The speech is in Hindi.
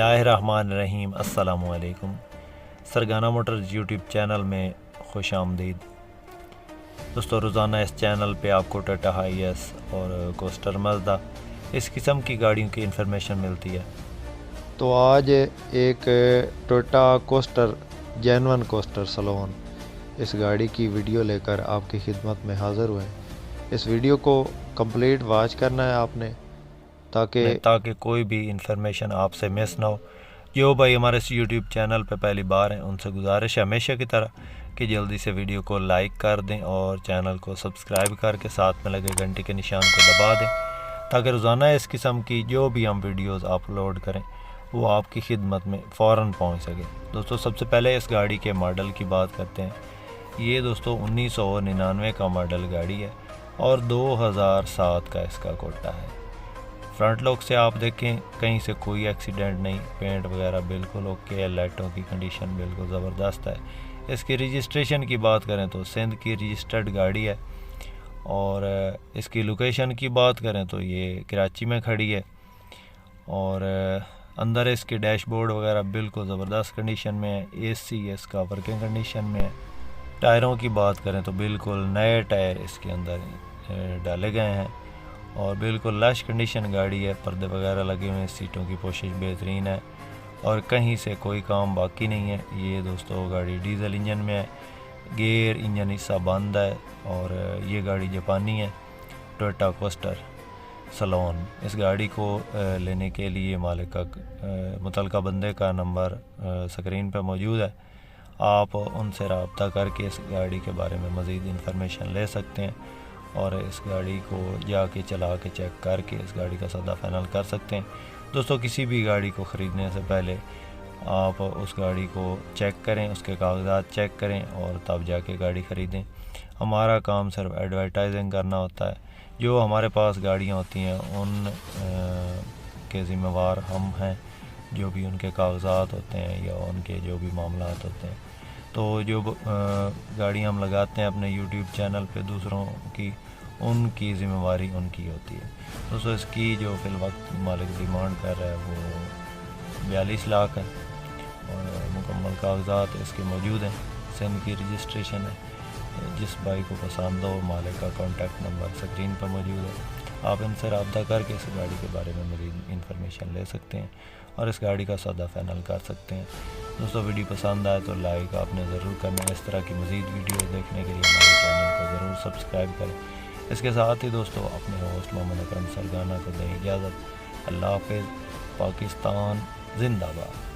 बिस्मिल्लाहिर्रहमानिर्रहीम। अस्सलामुअलैकुम। सरगाना मोटर्स यूट्यूब चैनल में खुश आमदीद। दोस्तों, रोज़ाना इस चैनल पे आपको टाटा हाईएस और कोस्टर मज़दा इस किस्म की गाड़ियों की इन्फॉर्मेशन मिलती है। तो आज एक Toyota coaster genuine coaster salon इस गाड़ी की वीडियो लेकर आपकी खिदमत में हाज़िर हुए। इस वीडियो को कंप्लीट वॉच करना है आपने ताकि कोई भी इन्फॉर्मेशन आपसे मिस ना हो। जो भाई हमारे इस यूट्यूब चैनल पे पहली बार हैं, उनसे गुजारिश है हमेशा की तरह कि जल्दी से वीडियो को लाइक कर दें और चैनल को सब्सक्राइब करके साथ में लगे घंटे के निशान को दबा दें, ताकि रोज़ाना इस किस्म की जो भी हम वीडियोस अपलोड करें वो आपकी खिदमत में फ़ौरन पहुंच सके। दोस्तों, सबसे पहले इस गाड़ी के मॉडल की बात करते हैं। ये दोस्तों 1999 का मॉडल गाड़ी है और 2007 का इसका कोटा है। फ्रंट लुक से आप देखें, कहीं से कोई एक्सीडेंट नहीं, पेंट वगैरह बिल्कुल ओके है, लाइटों की कंडीशन बिल्कुल ज़बरदस्त है। इसकी रजिस्ट्रेशन की बात करें तो सिंध की रजिस्टर्ड गाड़ी है और इसकी लोकेशन की बात करें तो ये कराची में खड़ी है और अंदर इसके डैशबोर्ड वगैरह बिल्कुल ज़बरदस्त कंडीशन में है। एसी इसका वर्किंग कंडीशन में है। टायरों की बात करें तो बिल्कुल नए टायर इसके अंदर डाले गए हैं और बिल्कुल लश कंडीशन गाड़ी है। पर्दे वगैरह लगे हुए हैं, सीटों की पोशिश बेहतरीन है और कहीं से कोई काम बाकी नहीं है। ये दोस्तों गाड़ी डीजल इंजन में है, गेयर इंजन हिस्सा बंद है और ये गाड़ी जापानी है, टोयोटा कोस्टर सलोन। इस गाड़ी को लेने के लिए मालिक का मुतलका बंदे का नंबर स्क्रीन पर मौजूद है। आप उनसे रब्ता करके इस गाड़ी के बारे में मज़ीद इंफॉर्मेशन ले सकते हैं और इस गाड़ी को जाके चला के चेक करके इस गाड़ी का सौदा फाइनल कर सकते हैं। दोस्तों, किसी भी गाड़ी को ख़रीदने से पहले आप उस गाड़ी को चेक करें, उसके कागजात चेक करें और तब जाके गाड़ी ख़रीदें। हमारा काम सिर्फ एडवर्टाइजिंग करना होता है। जो हमारे पास गाड़ियाँ होती हैं उन के ज़िम्मेवार हम हैं, जो भी उनके कागजात होते हैं या उनके जो भी मामलात होते हैं। तो जो गाड़ी हम लगाते हैं अपने यूट्यूब चैनल पे दूसरों की, उनकी ज़िम्मेवारी उनकी होती है। दोस्तों, इसकी जो फिल वक्त मालिक डिमांड कर रहा है वो 42 लाख है और मुकम्मल कागजात इसके मौजूद हैं। सिंध की रजिस्ट्रेशन है। जिस भाई को पसंद हो, मालिक का कॉन्टैक्ट नंबर स्क्रीन पर मौजूद है। आप इनसे रब्ता करके इस गाड़ी के बारे में मज़ीद इंफॉर्मेशन ले सकते हैं और इस गाड़ी का सौदा फाइनल कर सकते हैं। दोस्तों, वीडियो पसंद आए तो लाइक आपने ज़रूर करना है। इस तरह की मज़ीद वीडियो देखने के लिए हमारे चैनल को ज़रूर सब्सक्राइब करें। इसके साथ ही दोस्तों, अपने होस्ट मोहम्मद अकरम सरगाना को दें इजाज़त। अल्लाह हाफ़िज़। पाकिस्तान जिंदाबाद।